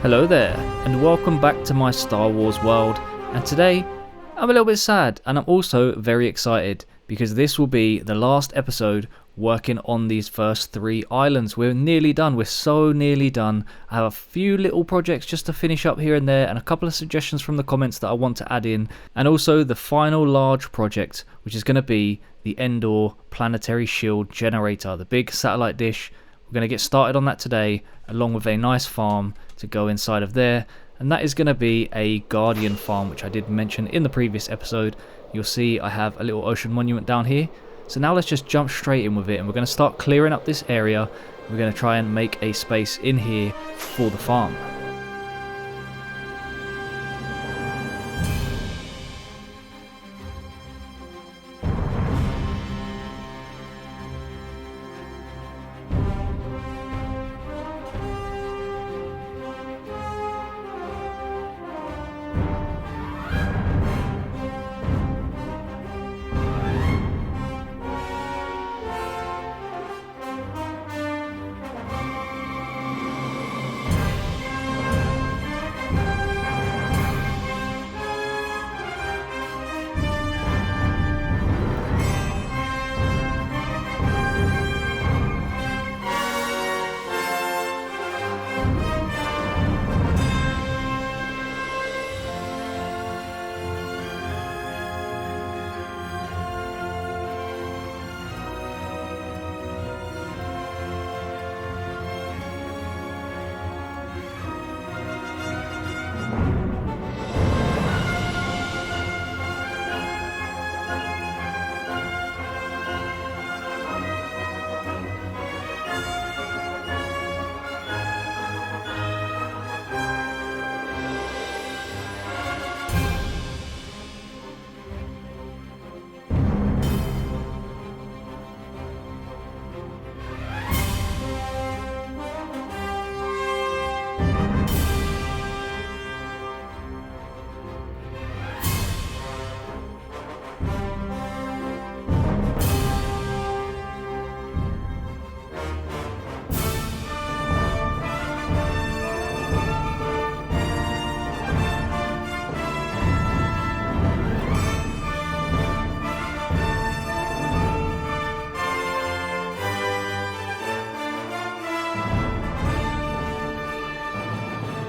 Hello there, and welcome back to my Star Wars world, and today I'm a little bit sad, and I'm also very excited, because this will be the last episode working on these first 3 islands. We're nearly done, we're so nearly done. I have a few little projects just to finish up here and there, and a couple of suggestions from the comments that I want to add in, and also the final large project, which is going to be the Endor planetary shield generator, the big satellite dish. We're going to get started on that today, along with a nice farm to go inside of there, and that is going to be a Guardian farm, which I did mention in the previous episode. You'll see I have a little ocean monument down here. So now let's just jump straight in with it, and we're going to start clearing up this area. We're going to try and make a space in here for the farm.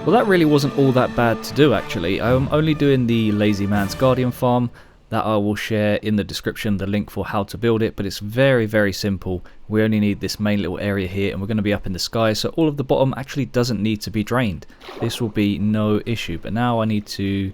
Well, that really wasn't all that bad to do, actually. I'm only doing the Lazy Man's Guardian farm that I will share in the description, the link for how to build it, but it's very, very simple. We only need this main little area here, and we're going to be up in the sky, so all of the bottom actually doesn't need to be drained. This will be no issue, but now I need to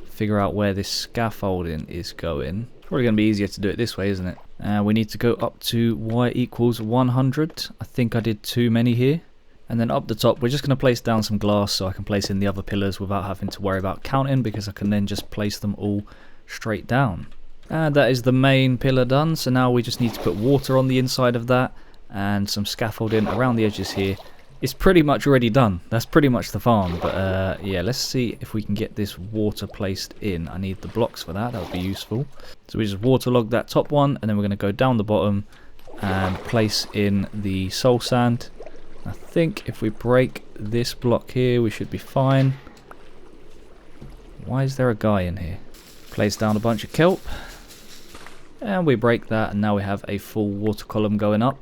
figure out where this scaffolding is going. It's probably going to be easier to do it this way, isn't it? We need to go up to y equals 100. I think I did too many here. And then up the top, we're just going to place down some glass so I can place in the other pillars without having to worry about counting, because I can then just place them all straight down. And that is the main pillar done. So now we just need to put water on the inside of that and some scaffolding around the edges here. It's pretty much already done. That's pretty much the farm. But yeah, let's see if we can get this water placed in. I need the blocks for that. That would be useful. So we just waterlog that top one, and then we're going to go down the bottom and place in the soul sand. I think if we break this block here, we should be fine. Why is there a guy in here? Place down a bunch of kelp. And we break that, and now we have a full water column going up.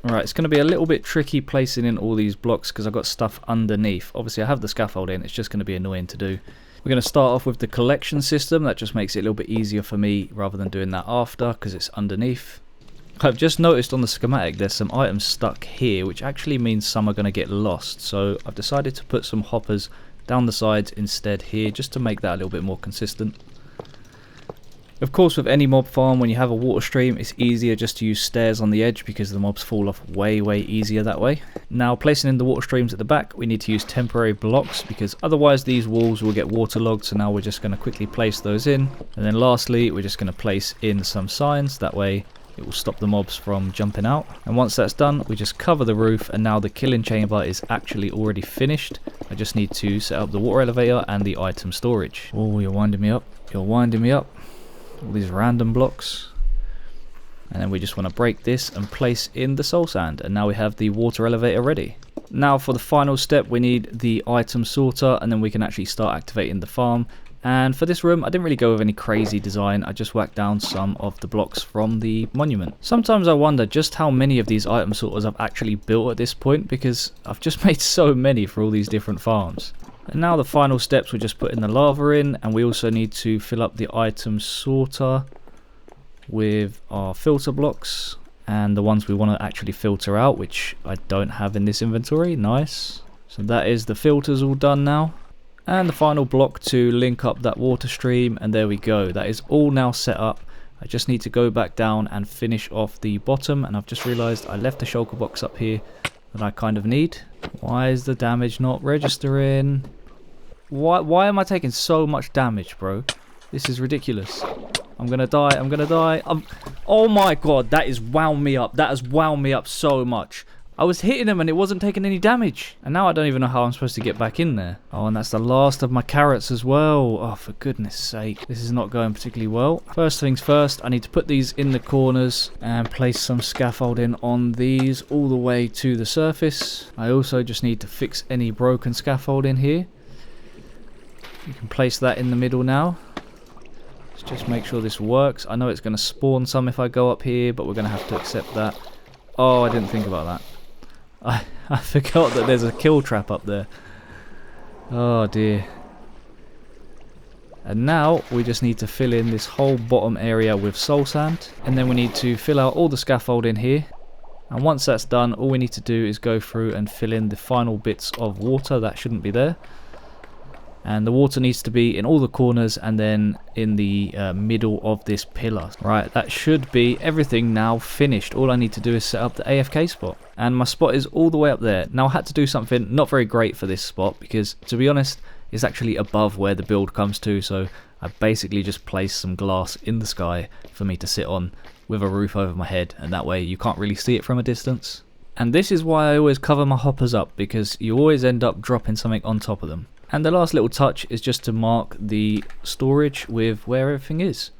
Alright, it's going to be a little bit tricky placing in all these blocks because I've got stuff underneath. Obviously, I have the scaffolding. It's just going to be annoying to do. We're going to start off with the collection system. That just makes it a little bit easier for me rather than doing that after, because it's underneath. I've just noticed on the schematic there's some items stuck here, which actually means some are going to get lost. So I've decided to put some hoppers down the sides instead here, just to make that a little bit more consistent. Of course, with any mob farm, when you have a water stream, it's easier just to use stairs on the edge because the mobs fall off way easier that way. Now, placing in the water streams at the back, we need to use temporary blocks because otherwise these walls will get waterlogged. So now we're just going to quickly place those in. And then lastly, we're just going to place in some signs. That way it will stop the mobs from jumping out. And once that's done, we just cover the roof, and now the killing chamber is actually already finished. I just need to set up the water elevator and the item storage. Oh, you're winding me up. You're winding me up. All these random blocks. And then we just want to break this and place in the soul sand. And now we have the water elevator ready. Now for the final step, we need the item sorter, and then we can actually start activating the farm. And for this room, I didn't really go with any crazy design. I just whacked down some of the blocks from the monument. Sometimes I wonder just how many of these item sorters I've actually built at this point, because I've just made so many for all these different farms. And now the final steps, we're just putting the lava in, and we also need to fill up the item sorter with our filter blocks and the ones we want to actually filter out, which I don't have in this inventory. Nice. So that is the filters all done now. And the final block to link up that water stream, and there we go. That is all now set up. I just need to go back down and finish off the bottom, and I've just realized I left the shulker box up here that I kind of need. Why is the damage not registering? Why am I taking so much damage, bro? This is ridiculous. I'm gonna die, I'm gonna die. Oh my god, that is wound me up. That has wound me up so much. I was hitting him and it wasn't taking any damage. And now I don't even know how I'm supposed to get back in there. Oh, and that's the last of my carrots as well. Oh, for goodness sake. This is not going particularly well. First things first, I need to put these in the corners and place some scaffolding on these all the way to the surface. I also just need to fix any broken scaffolding here. You can place that in the middle now. Let's just make sure this works. I know it's going to spawn some if I go up here, but we're going to have to accept that. Oh, I didn't think about that. I forgot that there's a kill trap up there. Oh dear. And now we just need to fill in this whole bottom area with soul sand. And then we need to fill out all the scaffolding here. And once that's done, all we need to do is go through and fill in the final bits of water that shouldn't be there. And the water needs to be in all the corners and then in the middle of this pillar. Right, that should be everything now finished. All I need to do is set up the AFK spot. And my spot is all the way up there. Now I had to do something not very great for this spot because, to be honest, it's actually above where the build comes to. So I basically just placed some glass in the sky for me to sit on with a roof over my head. And that way you can't really see it from a distance. And this is why I always cover my hoppers up, because you always end up dropping something on top of them. And the last little touch is just to mark the storage with where everything is.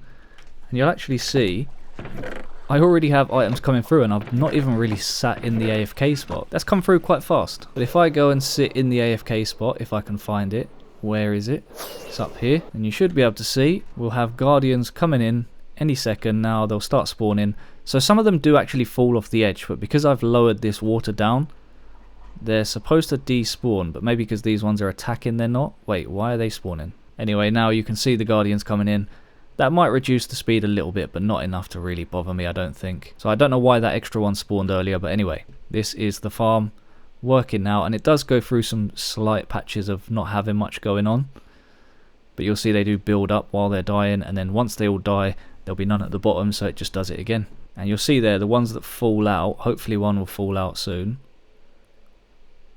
And you'll actually see I already have items coming through and I've not even really sat in the AFK spot. That's come through quite fast. But if I go and sit in the AFK spot, if I can find it, where is it? It's up here. And you should be able to see we'll have guardians coming in any second now. They'll start spawning. So some of them do actually fall off the edge, but because I've lowered this water down, they're supposed to despawn, but maybe because these ones are attacking, they're not. Wait, why are they spawning? Anyway, now you can see the guardians coming in. That might reduce the speed a little bit, but not enough to really bother me, I don't think. So I don't know why that extra one spawned earlier, but anyway, this is the farm working now, and it does go through some slight patches of not having much going on. But you'll see they do build up while they're dying, and then once they all die, there'll be none at the bottom, so it just does it again. And you'll see there, the ones that fall out, hopefully one will fall out soon.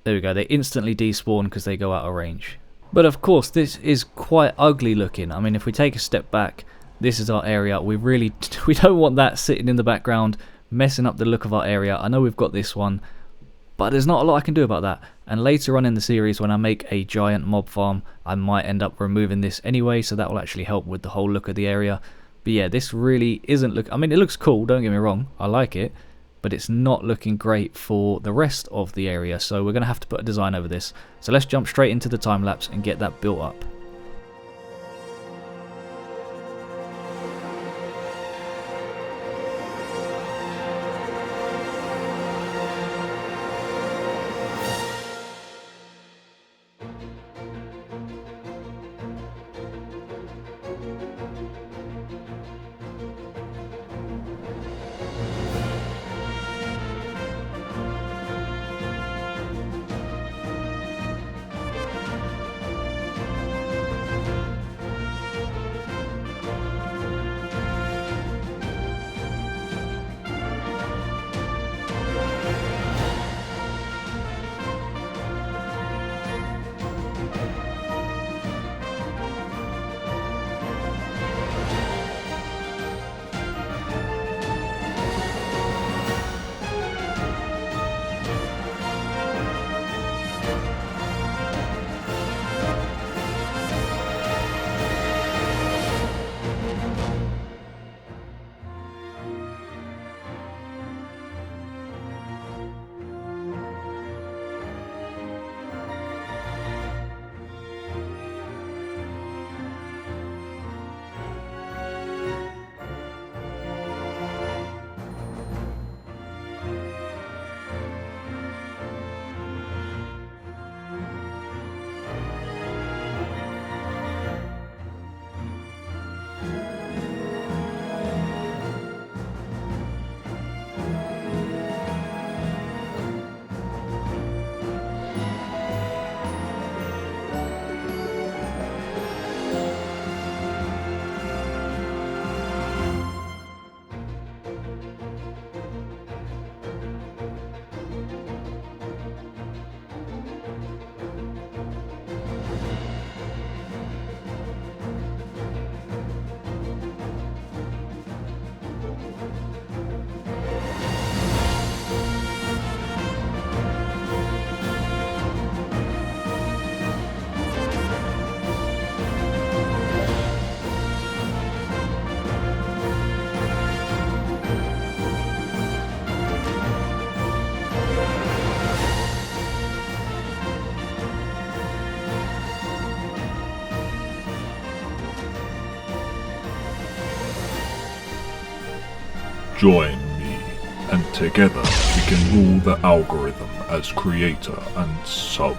There we go, they instantly despawn because they go out of range. But of course, this is quite ugly looking. I mean, if we take a step back, this is our area. We don't want that sitting in the background, messing up the look of our area. I know we've got this one, but there's not a lot I can do about that. And later on in the series, when I make a giant mob farm, I might end up removing this anyway, so that will actually help with the whole look of the area. But yeah, this really isn't I mean, it looks cool, don't get me wrong, I like it. But it's not looking great for the rest of the area, so we're going to have to put a design over this. So let's jump straight into the time lapse and get that built up. Join me, and together we can rule the algorithm as creator and sub.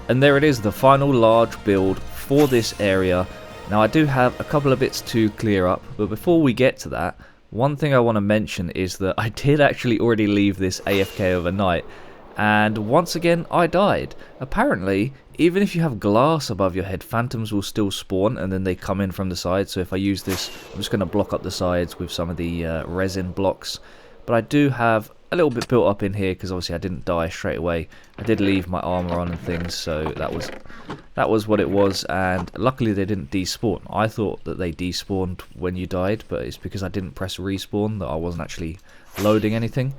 And there it is, the final large build for this area. Now I do have a couple of bits to clear up, but before we get to that, one thing I want to mention is that I did actually already leave this AFK overnight, and once again I died. Apparently, even if you have glass above your head, phantoms will still spawn and then they come in from the side. So if I use this, I'm just going to block up the sides with some of the resin blocks. But I do have a little bit built up in here because obviously I didn't die straight away. I did leave my armor on and things, so that was what it was. And luckily they didn't despawn. I thought that they despawned when you died, but it's because I didn't press respawn that I wasn't actually loading anything.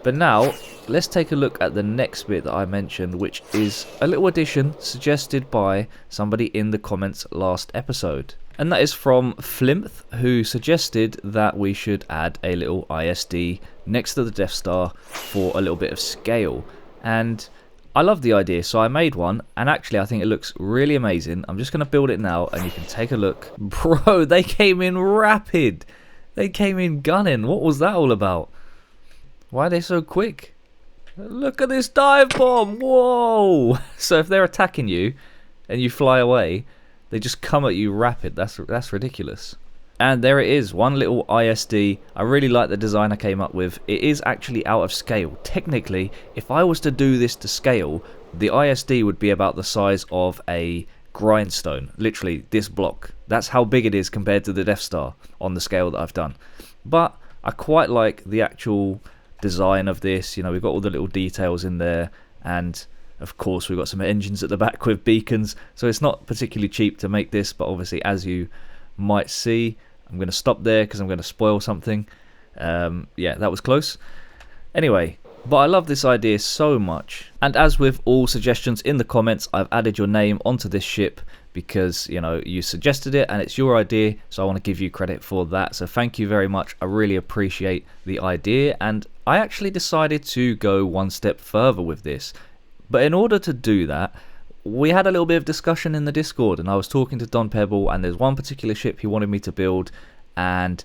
But now, let's take a look at the next bit that I mentioned, which is a little addition suggested by somebody in the comments last episode. And that is from Flimth, who suggested that we should add a little ISD next to the Death Star for a little bit of scale. And I love the idea, so I made one, and actually I think it looks really amazing. I'm just going to build it now, and you can take a look. Bro, they came in rapid! They came in gunning. What was that all about? Why are they so quick? Look at this dive bomb! Whoa! So if they're attacking you and you fly away, they just come at you rapid. That's ridiculous. And there it is, one little ISD. I really like the design I came up with. It is actually out of scale. Technically, if I was to do this to scale, the ISD would be about the size of a grindstone. Literally, this block. That's how big it is compared to the Death Star on the scale that I've done. But I quite like the actual design of this. You know, we've got all the little details in there, and of course we've got some engines at the back with beacons, so it's not particularly cheap to make this, but obviously, as you might see, I'm going to stop there because I'm going to spoil something. Yeah, that was close. Anyway, but I love this idea so much, and as with all suggestions in the comments, I've added your name onto this ship because, you know, you suggested it and it's your idea, so I want to give you credit for that. So thank you very much. I really appreciate the idea, and I actually decided to go one step further with this. But in order to do that, we had a little bit of discussion in the Discord, and I was talking to Don Pebble, and there's one particular ship he wanted me to build, and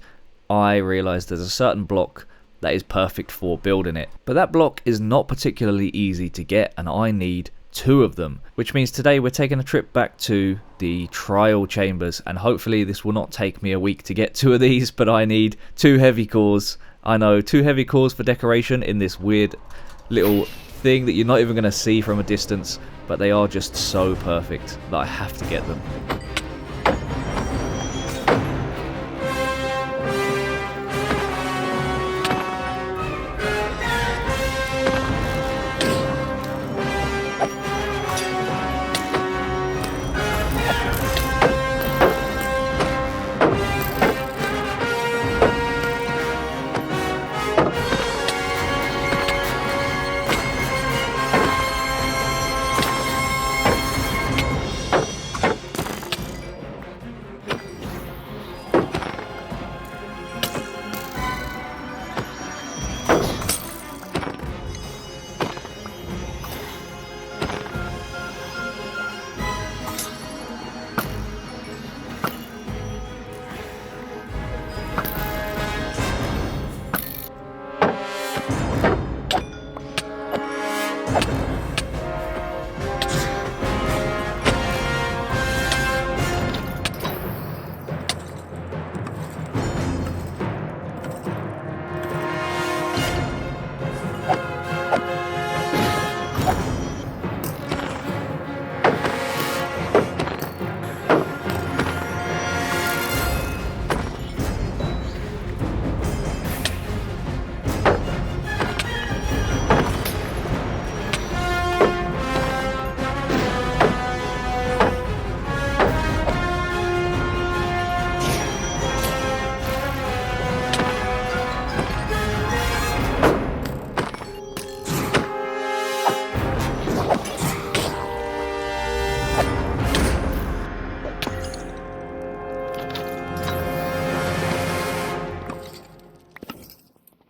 I realized there's a certain block that is perfect for building it. But that block is not particularly easy to get, and I need 2 of them, which means today we're taking a trip back to the trial chambers, and hopefully this will not take me a week to get 2 of these, but I need 2 heavy cores. I know, 2 heavy cores for decoration in this weird little thing that you're not even going to see from a distance, but they are just so perfect that I have to get them.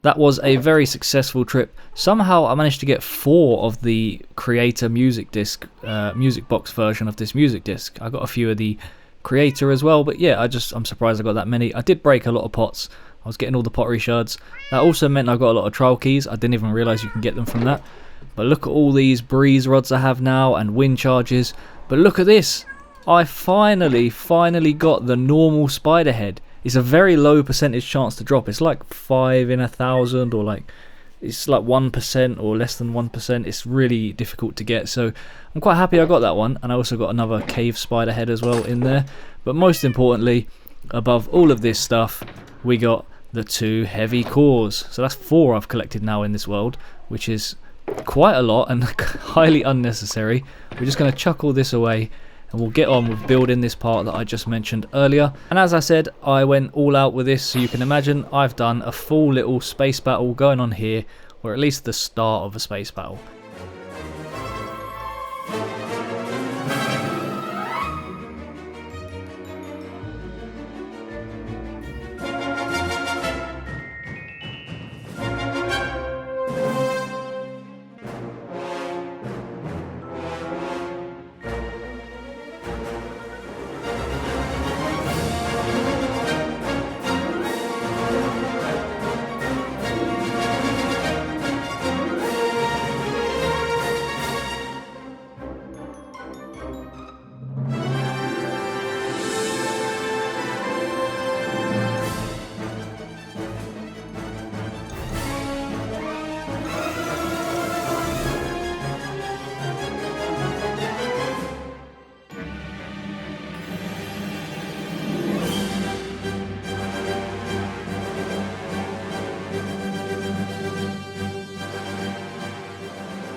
That was a very successful trip. Somehow I managed to get 4 of the creator music disc, music box version of this music disc. I got a few of the creator as well, but yeah, I'm surprised I got that many. I did break a lot of pots, I was getting all the pottery shards. That also meant I got a lot of trial keys. I didn't even realise you can get them from that. But look at all these breeze rods I have now and wind charges. But look at this. I finally got the normal spider head. It's a very low percentage chance to drop. It's like 5 in 1,000 or like it's like 1% or less than 1%. It's really difficult to get. So I'm quite happy I got that one. And I also got another cave spider head as well in there. But most importantly, above all of this stuff, we got the 2 heavy cores. So that's 4 I've collected now in this world, which is quite a lot and highly unnecessary. We're just going to chuck all this away and we'll get on with building this part that I just mentioned earlier. And as I said, I went all out with this, so you can imagine I've done a full little space battle going on here, or at least the start of a space battle.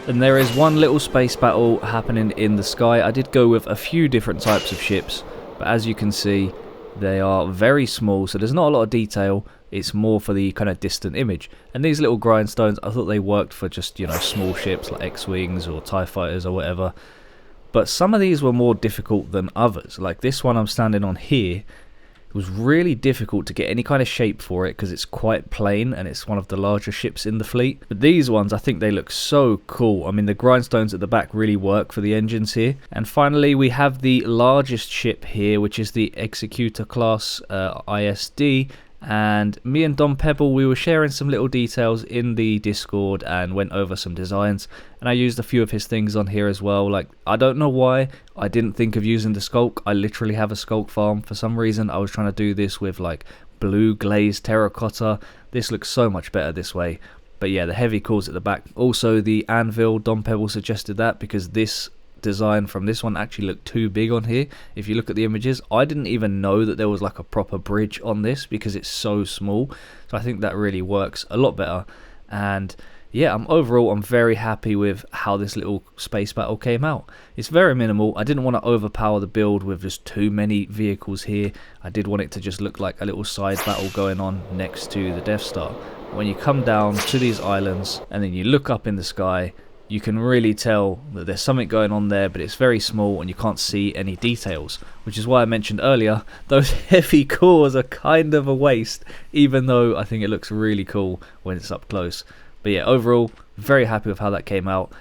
And there is one little space battle happening in the sky. I did go with a few different types of ships, but as you can see, they are very small, so there's not a lot of detail. It's more for the kind of distant image. And these little grindstones, I thought they worked for just, you know, small ships like X-Wings or TIE Fighters or whatever. But some of these were more difficult than others. Like this one I'm standing on here, it was really difficult to get any kind of shape for it because it's quite plain and it's one of the larger ships in the fleet. But these ones, I think they look so cool. I mean, the grindstones at the back really work for the engines here. And finally, we have the largest ship here, which is the Executor class ISD. And me and Don Pebble, we were sharing some little details in the Discord and went over some designs, and I used a few of his things on here as well. Like, I don't know why I didn't think of using the sculk. I literally have a sculk farm. For some reason I was trying to do this with like blue glazed terracotta. This looks so much better this way. But yeah, the heavy cores at the back. Also the anvil, Don Pebble suggested that because this design from this one actually looked too big on here. If you look at the images, I didn't even know that there was like a proper bridge on this because it's so small. So I think that really works a lot better. And yeah, overall I'm very happy with how this little space battle came out. It's very minimal. I didn't want to overpower the build with just too many vehicles here. I did want it to just look like a little side battle going on next to the Death Star. When you come down to these islands and then you look up in the sky, you can really tell that there's something going on there, but it's very small and you can't see any details, which is why I mentioned earlier those heavy cores are kind of a waste, even though I think it looks really cool when it's up close. But yeah, overall, very happy with how that came out.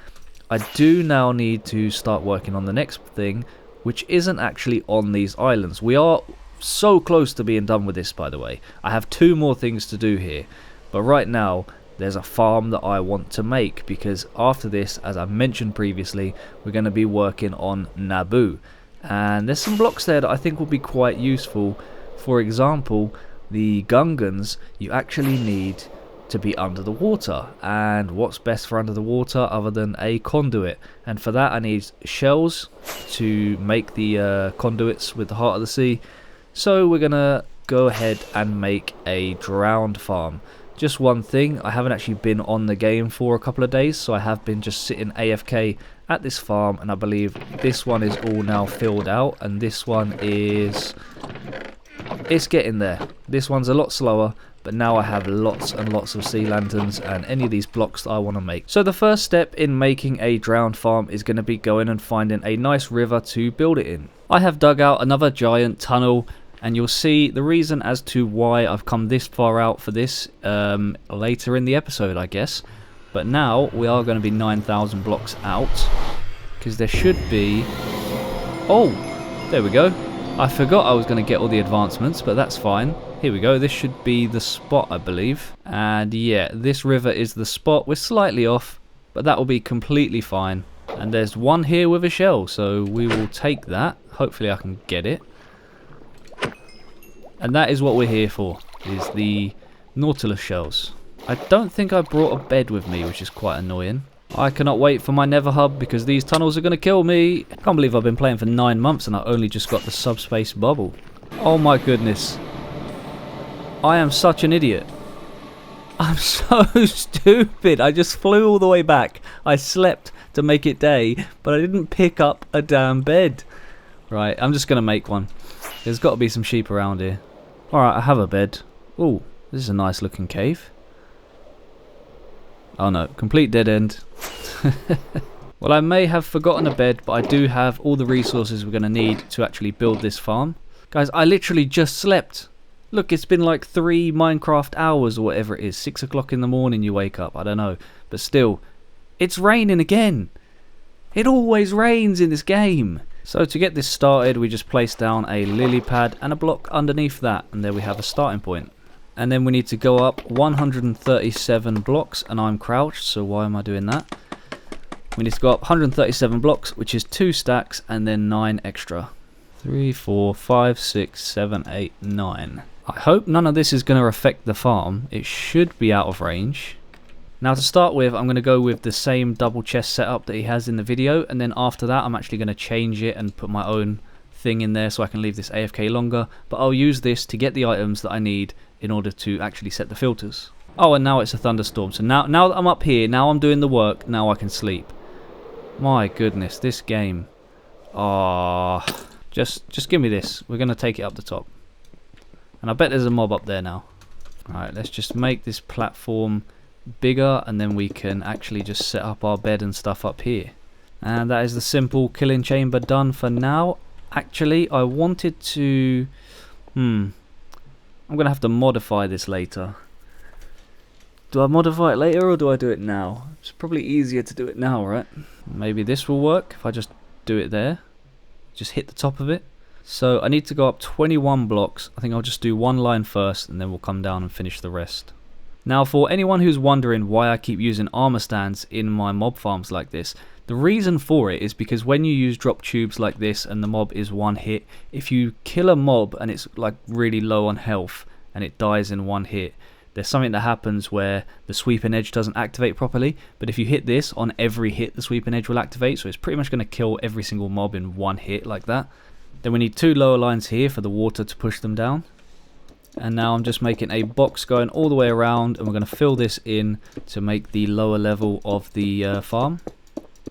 I do now need to start working on the next thing, which isn't actually on these islands. We are so close to being done with this, by the way. I have 2 more things to do here, but right now there's a farm that I want to make, because after this, as I mentioned previously, we're going to be working on Naboo, and there's some blocks there that I think will be quite useful. For example, the Gungans you actually need to be under the water, and what's best for under the water other than a conduit? And for that I need shells to make the conduits with the heart of the sea. So we're gonna go ahead and make a drowned farm. Just one thing, I haven't actually been on the game for a couple of days, so I have been just sitting AFK at this farm, and I believe this one is all now filled out, and this one is, it's getting there. This one's a lot slower, but now I have lots and lots of sea lanterns and any of these blocks that I want to make. So the first step in making a drowned farm is going to be going and finding a nice river to build it in. I have dug out another giant tunnel, and you'll see the reason as to why I've come this far out for this later in the episode, I guess. But now we are going to be 9,000 blocks out, because there should be... Oh, there we go. I forgot I was going to get all the advancements, but that's fine. Here we go. This should be the spot, I believe. And yeah, this river is the spot. We're slightly off, but that will be completely fine. And there's one here with a shell, so we will take that. Hopefully I can get it. And that is what we're here for, is the Nautilus shells. I don't think I brought a bed with me, which is quite annoying. I cannot wait for my Nether hub because these tunnels are going to kill me. I can't believe I've been playing for 9 months and I only just got the subspace bubble. Oh my goodness. I am such an idiot. I'm so stupid. I just flew all the way back. I slept to make it day, but I didn't pick up a damn bed. Right, I'm just going to make one. There's got to be some sheep around here. Alright, I have a bed. Ooh, this is a nice looking cave. Oh no, complete dead end. Well, I may have forgotten a bed, but I do have all the resources we're going to need to actually build this farm. Guys, I literally just slept. Look, it's been like 3 Minecraft hours or whatever it is. 6 o'clock in the morning you wake up, I don't know. But still, it's raining again. It always rains in this game. So to get this started, we just place down a lily pad and a block underneath that. And there we have a starting point. And then we need to go up 137 blocks, and I'm crouched, so why am I doing that? We need to go up 137 blocks, which is 2 stacks, and then 9 extra. 3, 4, 5, 6, 7, 8, 9. I hope none of this is going to affect the farm. It should be out of range. Now to start with, I'm going to go with the same double chest setup that he has in the video, and then after that I'm actually going to change it and put my own thing in there so I can leave this AFK longer, but I'll use this to get the items that I need in order to actually set the filters. Oh, and now it's a thunderstorm, so now that I'm up here, now I'm doing the work, now I can sleep. My goodness, this game. Ah, just give me this. We're going to take it up the top. And I bet there's a mob up there now. Alright, let's just make this platform bigger, and then we can actually just set up our bed and stuff up here. And that is the simple killing chamber done for now. Actually, I wanted to... I'm going to have to modify this later. Do I modify it later or do I do it now? It's probably easier to do it now, right? Maybe this will work if I just do it there. Just hit the top of it. So I need to go up 21 blocks. I think I'll just do one line first and then we'll come down and finish the rest. Now for anyone who's wondering why I keep using armor stands in my mob farms like this, the reason for it is because when you use drop tubes like this and the mob is one hit, if you kill a mob and it's like really low on health and it dies in one hit, there's something that happens where the sweeping edge doesn't activate properly, but if you hit this, on every hit the sweeping edge will activate, so it's pretty much going to kill every single mob in one hit like that. Then we need 2 lower lines here for the water to push them down. And now I'm just making a box going all the way around, and we're going to fill this in to make the lower level of the farm.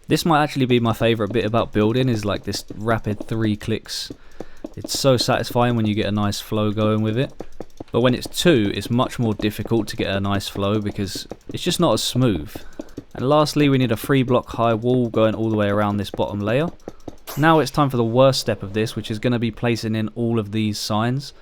This might actually be my favourite bit about building, is like this rapid 3 clicks. It's so satisfying when you get a nice flow going with it. But when it's 2, it's much more difficult to get a nice flow because it's just not as smooth. And lastly, we need a 3 block high wall going all the way around this bottom layer. Now it's time for the worst step of this, which is going to be placing in all of these signs.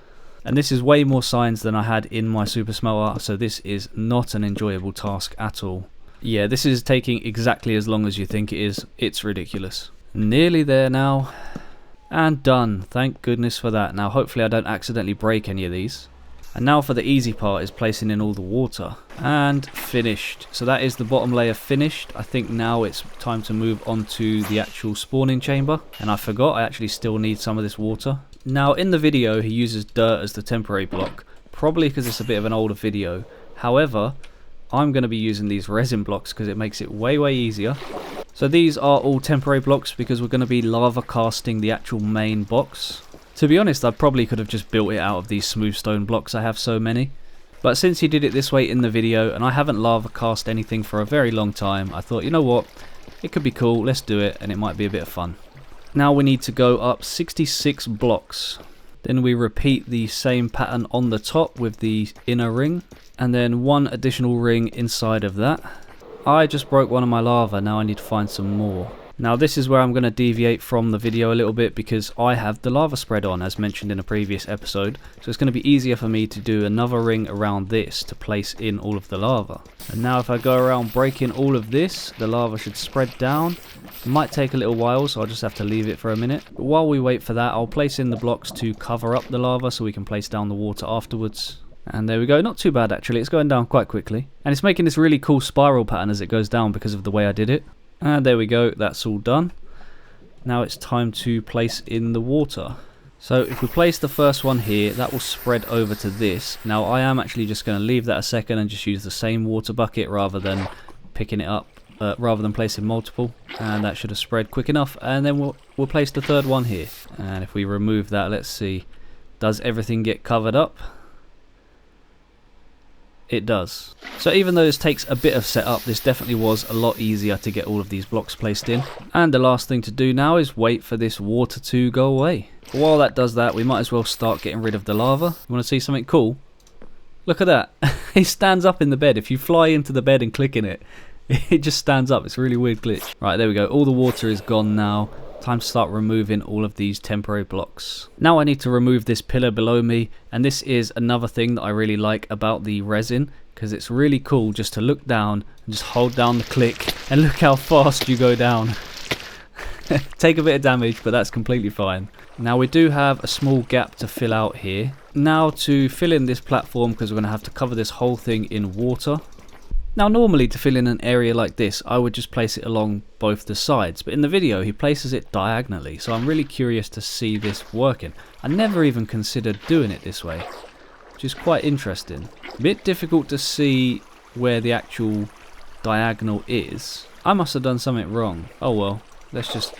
And this is way more signs than I had in my super smelter, so this is not an enjoyable task at all. Yeah, this is taking exactly as long as you think it is. It's ridiculous. Nearly there now. And done. Thank goodness for that. Now hopefully I don't accidentally break any of these. And now for the easy part is placing in all the water. And finished. So that is the bottom layer finished. I think now it's time to move on to the actual spawning chamber. And I forgot I actually still need some of this water. Now in the video he uses dirt as the temporary block. Probably because it's a bit of an older video. However, I'm going to be using these resin blocks because it makes it way easier. So these are all temporary blocks because we're going to be lava casting the actual main box. To be honest, I probably could have just built it out of these smooth stone blocks, I have so many. But since he did it this way in the video and I haven't lava cast anything for a very long time, I thought, you know what, it could be cool, let's do it, and it might be a bit of fun. Now we need to go up 66 blocks. Then we repeat the same pattern on the top with the inner ring. And then 1 additional ring inside of that. I just broke one of my lava, now I need to find some more. Now this is where I'm going to deviate from the video a little bit because I have the lava spread on as mentioned in a previous episode, so it's going to be easier for me to do another ring around this to place in all of the lava. And now if I go around breaking all of this, the lava should spread down. It might take a little while, so I'll just have to leave it for a minute. But while we wait for that, I'll place in the blocks to cover up the lava so we can place down the water afterwards. And there we go, not too bad actually, it's going down quite quickly. And it's making this really cool spiral pattern as it goes down because of the way I did it. And there we go, that's all done. Now it's time to place in the water. So if we place the first one here, that will spread over to this. Now I am actually just going to leave that a second and just use the same water bucket rather than picking it up, rather than placing multiple. And that should have spread quick enough. And then we'll place the third one here. And if we remove that, let's see, does everything get covered up? It does. So even though this takes a bit of setup, this definitely was a lot easier to get all of these blocks placed in. And the last thing to do now is wait for this water to go away. But while that does that, we might as well start getting rid of the lava. You want to see something cool? Look at that. It stands up in the bed. If you fly into the bed and click in it, it just stands up. It's a really weird glitch. Right, there we go. All the water is gone now. Time to start removing all of these temporary blocks. Now I need to remove this pillar below me, and this is another thing that I really like about the resin, because it's really cool just to look down and just hold down the click and look how fast you go down. Take a bit of damage, but that's completely fine. Now we do have a small gap to fill out here. Now to fill in this platform, because we're going to have to cover this whole thing in water. Now normally to fill in an area like this, I would just place it along both the sides, but in the video he places it diagonally, so I'm really curious to see this working. I never even considered doing it this way, which is quite interesting. A bit difficult to see where the actual diagonal is. I must have done something wrong. Oh well, let's just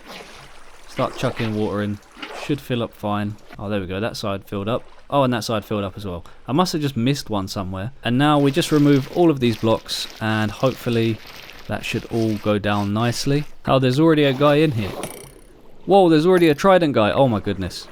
start chucking water in. Should fill up fine. Oh, there we go, that side filled up. Oh, and that side filled up as well. I must have just missed one somewhere. And now we just remove all of these blocks and hopefully that should all go down nicely. Oh, there's already a guy in here. Whoa, there's already a trident guy. Oh my goodness.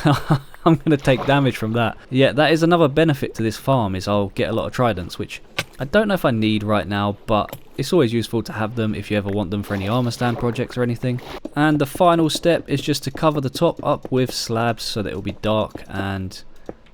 I'm going to take damage from that. Yeah, that is another benefit to this farm, is I'll get a lot of tridents, which I don't know if I need right now, but it's always useful to have them if you ever want them for any armor stand projects or anything. And the final step is just to cover the top up with slabs so that it will be dark and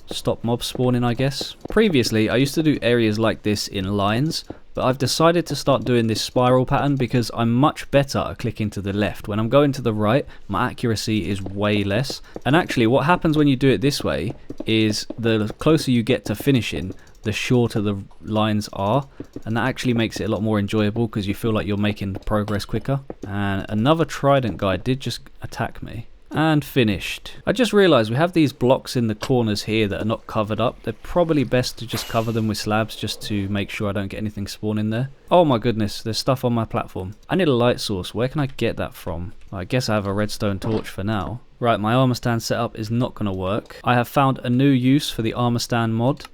stop mob spawning, I guess. Previously, I used to do areas like this in lines, but I've decided to start doing this spiral pattern because I'm much better at clicking to the left. When I'm going to the right, my accuracy is way less. And actually, what happens when you do it this way is the closer you get to finishing, the shorter the lines are, and that actually makes it a lot more enjoyable because you feel like you're making progress quicker. And another trident guy did just attack me. And finished. I just realised we have these blocks in the corners here that are not covered up. They're probably best to just cover them with slabs just to make sure I don't get anything spawn in there. Oh my goodness, there's stuff on my platform. I need a light source. Where can I get that from? I guess I have a redstone torch for now. Right, my armor stand setup is not going to work. I have found a new use for the armor stand mod.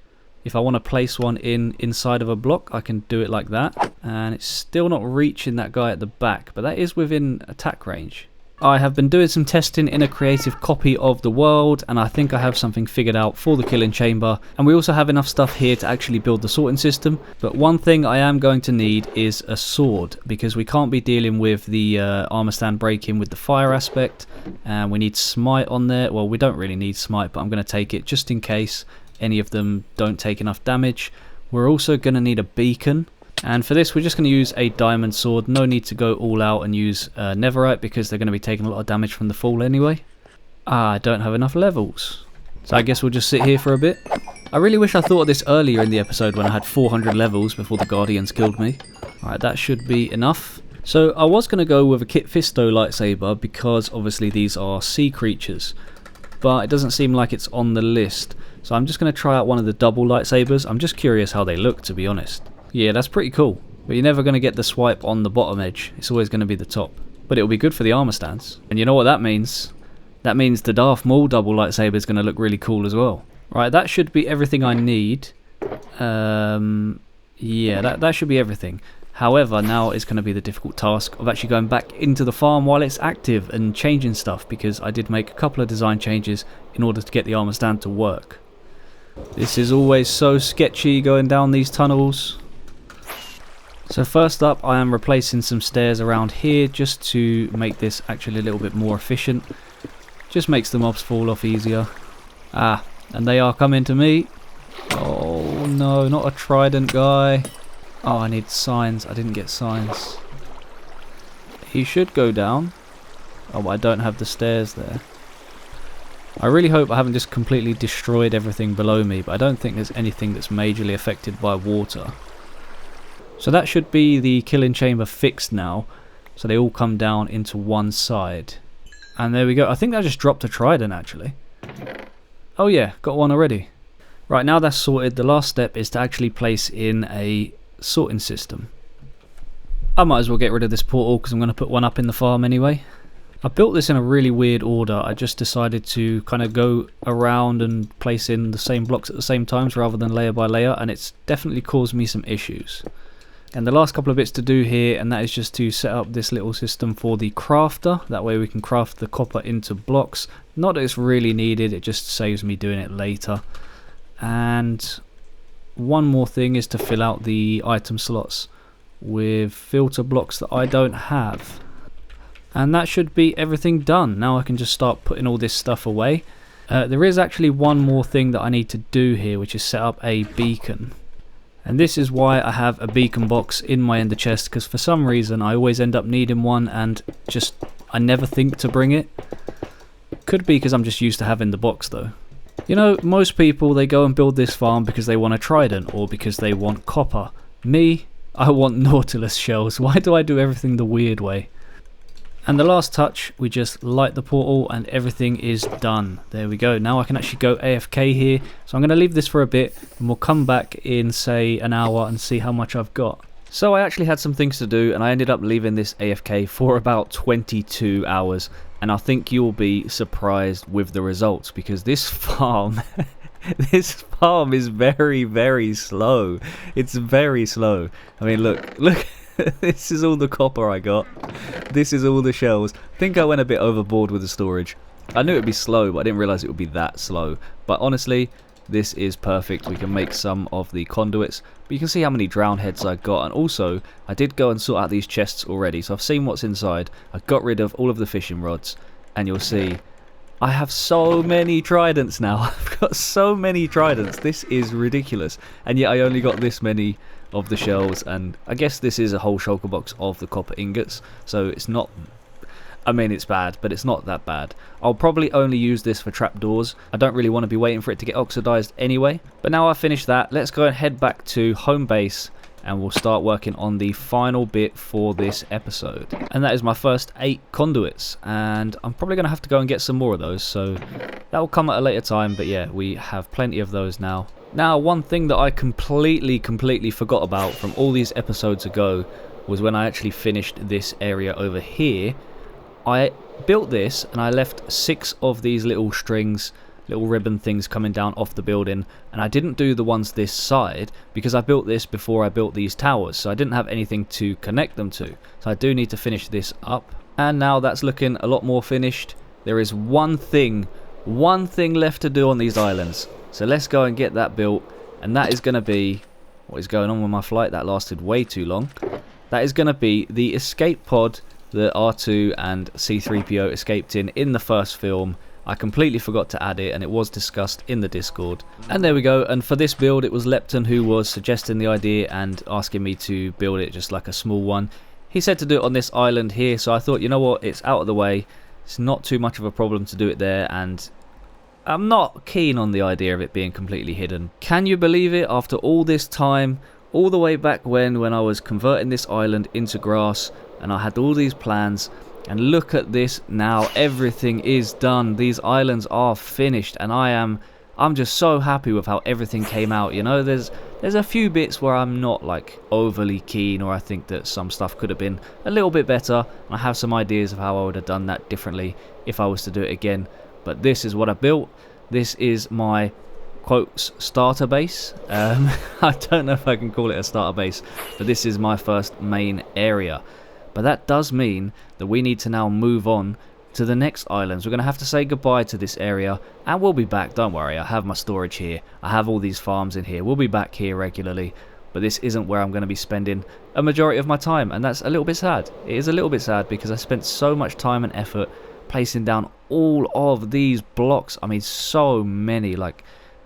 If I want to place one inside of a block, I can do it like that. And it's still not reaching that guy at the back, but that is within attack range. I have been doing some testing in a creative copy of the world, and I think I have something figured out for the killing chamber. And we also have enough stuff here to actually build the sorting system. But one thing I am going to need is a sword, because we can't be dealing with the armor stand break-in with the fire aspect. And we need smite on there. Well, we don't really need smite, but I'm going to take it just in case any of them don't take enough damage. We're also going to need a beacon. And for this, we're just going to use a diamond sword. No need to go all out and use netherite because they're going to be taking a lot of damage from the fall anyway. I don't have enough levels. So I guess we'll just sit here for a bit. I really wish I thought of this earlier in the episode when I had 400 levels before the Guardians killed me. Alright, that should be enough. So I was going to go with a Kit Fisto lightsaber because obviously these are sea creatures. But it doesn't seem like it's on the list. So I'm just going to try out one of the double lightsabers. I'm just curious how they look, to be honest. Yeah, that's pretty cool, but you're never going to get the swipe on the bottom edge. It's always going to be the top, but it'll be good for the armor stands. And you know what that means? That means the Darth Maul double lightsaber is going to look really cool as well. Right, that should be everything I need. Yeah, that should be everything. However, now is going to be the difficult task of actually going back into the farm while it's active and changing stuff, because I did make a couple of design changes in order to get the armor stand to work. This is always so sketchy going down these tunnels. So first up, I am replacing some stairs around here just to make this actually a little bit more efficient. Just makes the mobs fall off easier. Ah, and they are coming to me. Oh no, not a trident guy. Oh, I need signs. I didn't get signs. He should go down. Oh, but I don't have the stairs there. I really hope I haven't just completely destroyed everything below me, but I don't think there's anything that's majorly affected by water. So that should be the killing chamber fixed now. So they all come down into one side. And there we go. I think I just dropped a trident actually. Oh yeah, got one already. Right, now that's sorted, the last step is to actually place in a sorting system. I might as well get rid of this portal because I'm going to put one up in the farm anyway. I built this in a really weird order. I just decided to kind of go around and place in the same blocks at the same times rather than layer by layer, and it's definitely caused me some issues. And the last couple of bits to do here, and that is just to set up this little system for the crafter. That way we can craft the copper into blocks. Not that it's really needed, it just saves me doing it later. And one more thing is to fill out the item slots with filter blocks that I don't have. And that should be everything done. Now I can just start putting all this stuff away. There is actually one more thing that I need to do here, which is set up a beacon. And this is why I have a beacon box in my ender chest, because for some reason I always end up needing one and just I never think to bring it. Could be because I'm just used to having the box though. You know, most people, they go and build this farm because they want a trident or because they want copper. Me, I want Nautilus shells. Why do I do everything the weird way? And the last touch, we just light the portal and everything is done. There we go. Now I can actually go AFK here. So I'm going to leave this for a bit and we'll come back in, say, an hour and see how much I've got. So I actually had some things to do and I ended up leaving this AFK for about 22 hours. And I think you'll be surprised with the results because this farm... this farm is very, very slow. It's very slow. I mean, look. This is all the copper I got. This is all the shells. I think I went a bit overboard with the storage. I knew it would be slow, but I didn't realise it would be that slow. But honestly, this is perfect. We can make some of the conduits. But you can see how many drown heads I got. And also, I did go and sort out these chests already. So I've seen what's inside. I got rid of all of the fishing rods. And you'll see, I have so many tridents now. I've got so many tridents. This is ridiculous. And yet I only got this many of the shells, and I guess this is a whole shulker box of the copper ingots, so it's not, I mean it's bad, but it's not that bad. I'll probably only use this for trapdoors. I don't really want to be waiting for it to get oxidized anyway. But now I've finished that, let's go and head back to home base and we'll start working on the final bit for this episode. And that is my first 8 conduits, and I'm probably going to have to go and get some more of those, so that will come at a later time, but yeah, we have plenty of those now. Now, one thing that I completely forgot about from all these episodes ago was when I actually finished this area over here. I built this and I left 6 of these little strings, little ribbon things coming down off the building, and I didn't do the ones this side because I built this before I built these towers, so I didn't have anything to connect them to. So I do need to finish this up, and now that's looking a lot more finished. There is one thing left to do on these islands. So let's go and get that built, and that is going to be, what is going on with my flight? That lasted way too long. That is going to be the escape pod that R2 and C3PO escaped in the first film. I completely forgot to add it, and it was discussed in the Discord. And there we go, and for this build it was Lepton who was suggesting the idea and asking me to build it just like a small one. He said to do it on this island here, so I thought, you know what, it's out of the way. It's not too much of a problem to do it there, and I'm not keen on the idea of it being completely hidden. Can you believe it? After all this time, all the way back when I was converting this island into grass and I had all these plans, and look at this now, everything is done. These islands are finished, and I'm just so happy with how everything came out. You know, there's a few bits where I'm not like overly keen, or I think that some stuff could have been a little bit better. I have some ideas of how I would have done that differently if I was to do it again. But this is what I built. This is my, quotes, starter base. I don't know if I can call it a starter base, but this is my first main area. But that does mean that we need to now move on to the next islands. We're going to have to say goodbye to this area, and we'll be back. Don't worry, I have my storage here. I have all these farms in here. We'll be back here regularly. but this isn't where I'm going to be spending a majority of my time, and that's a little bit sad. It is a little bit sad because I spent so much time and effort placing down all of these blocks. I mean, so many. Like,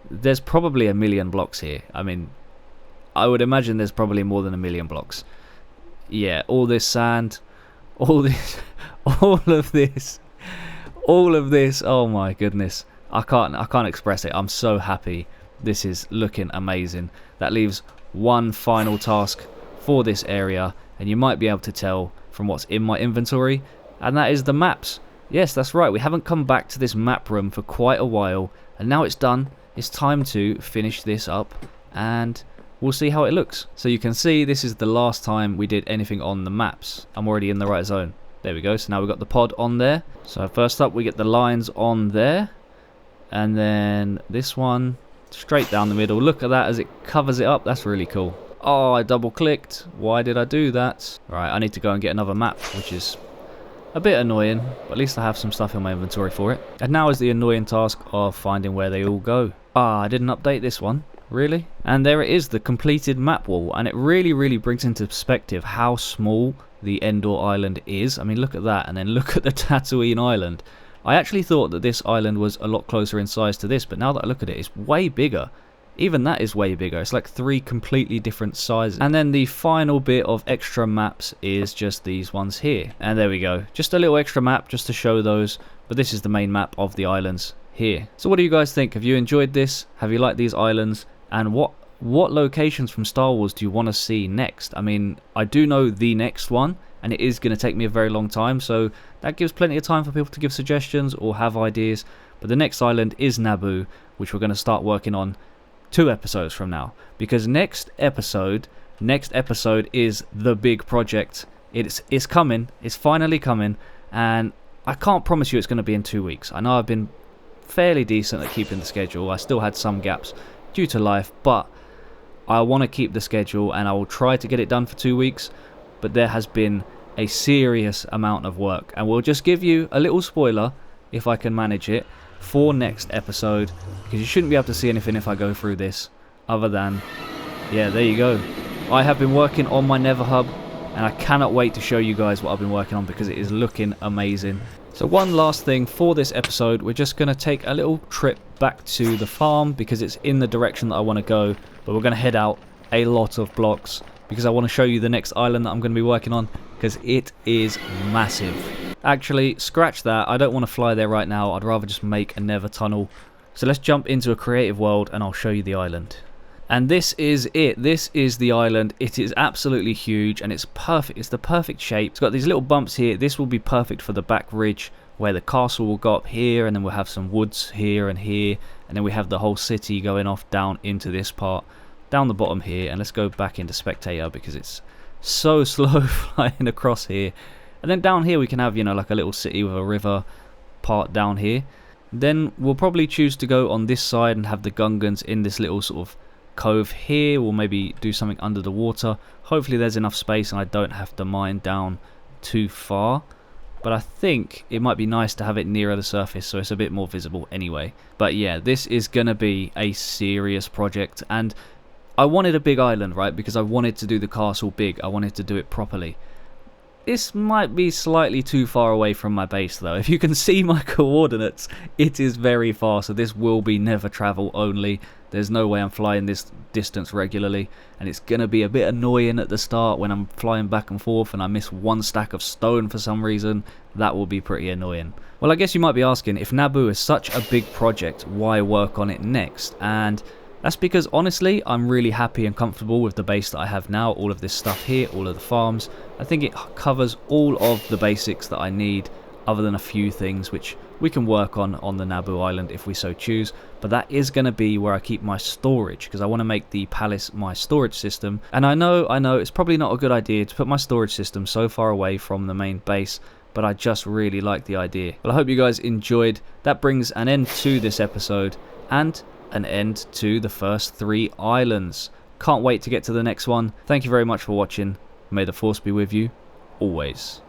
there's probably 1 million blocks here. I mean, I would imagine there's probably more than 1 million blocks. Yeah, all this sand, all this, all of this, all of this. Oh my goodness, I can't express it. I'm so happy. This is looking amazing. That leaves one final task for this area, and you might be able to tell from what's in my inventory, and that is the maps. Yes, that's right. We haven't come back to this map room for quite a while, and now it's done. It's time to finish this up, and we'll see how it looks. So you can see this is the last time we did anything on the maps. I'm already in the right zone. There we go. So now we've got the pod on there. So first up we get the lines on there, and then this one straight down the middle. Look at that as it covers it up. That's really cool. Oh, I double clicked. Why did I do that? Right, I need to go and get another map, which is a bit annoying, but at least I have some stuff in my inventory for it. And now is the annoying task of finding where they all go. Ah, I didn't update this one. Really? And there it is, the completed map wall, and it really brings into perspective how small the Endor Island is. I mean, look at that, and then look at the Tatooine Island. I actually thought that this island was a lot closer in size to this, but now that I look at it, it's way bigger. Even that is way bigger. It's like 3 completely different sizes. And then the final bit of extra maps is just these ones here. And there we go. Just a little extra map just to show those, but this is the main map of the islands here. So what do you guys think? Have you enjoyed this? Have you liked these islands? And what locations from Star Wars do you want to see next? I mean, I do know the next one, and it is going to take me a very long time, so that gives plenty of time for people to give suggestions or have ideas. But the next island is Naboo, which we're going to start working on 2 episodes from now, because next episode is the big project. It's coming. It's finally coming, and I can't promise you it's going to be in 2 weeks. I know I've been fairly decent at keeping the schedule. I still had some gaps due to life, but I want to keep the schedule, and I will try to get it done for 2 weeks. But there has been a serious amount of work, and we'll just give you a little spoiler, if I can manage it, for next episode, because you shouldn't be able to see anything if I go through this, other than, yeah, there you go. I have been working on my Nether Hub, and I cannot wait to show you guys what I've been working on, because it is looking amazing. So one last thing for this episode, we're just going to take a little trip back to the farm, because it's in the direction that I want to go, but we're going to head out a lot of blocks, because I want to show you the next island that I'm going to be working on, because it is massive. Actually, scratch that. I don't want to fly there right now. I'd rather just make a Nether tunnel. So let's jump into a creative world, and I'll show you the island. And this is it. This is the island. It is absolutely huge, and it's perfect. It's the perfect shape. It's got these little bumps here. This will be perfect for the back ridge, where the castle will go up here, and then we'll have some woods here, and then we have the whole city going off down into this part, down the bottom here. And let's go back into spectator, because it's so slow flying across here. And then down here we can have, you know, like a little city with a river part down here. Then we'll probably choose to go on this side and have the Gungans in this little sort of cove here. We'll maybe do something under the water. Hopefully there's enough space and I don't have to mine down too far. But I think it might be nice to have it nearer the surface, so it's a bit more visible anyway. But yeah, this is going to be a serious project. And I wanted a big island, right? Because I wanted to do the castle big. I wanted to do it properly. This might be slightly too far away from my base though. If you can see my coordinates, it is very far, so this will be never travel only. There's no way I'm flying this distance regularly, and it's going to be a bit annoying at the start when I'm flying back and forth and I miss one stack of stone for some reason. That will be pretty annoying. Well, I guess you might be asking, if Naboo is such a big project, why work on it next? And that's because honestly, I'm really happy and comfortable with the base that I have now. All of this stuff here, all of the farms. I think it covers all of the basics that I need, other than a few things which we can work on the Naboo island if we so choose. But that is going to be where I keep my storage, because I want to make the palace my storage system. And I know it's probably not a good idea to put my storage system so far away from the main base, but I just really like the idea. Well, I hope you guys enjoyed. That brings an end to this episode, and an end to the first 3 islands. Can't wait to get to the next one. Thank you very much for watching. May the Force be with you always.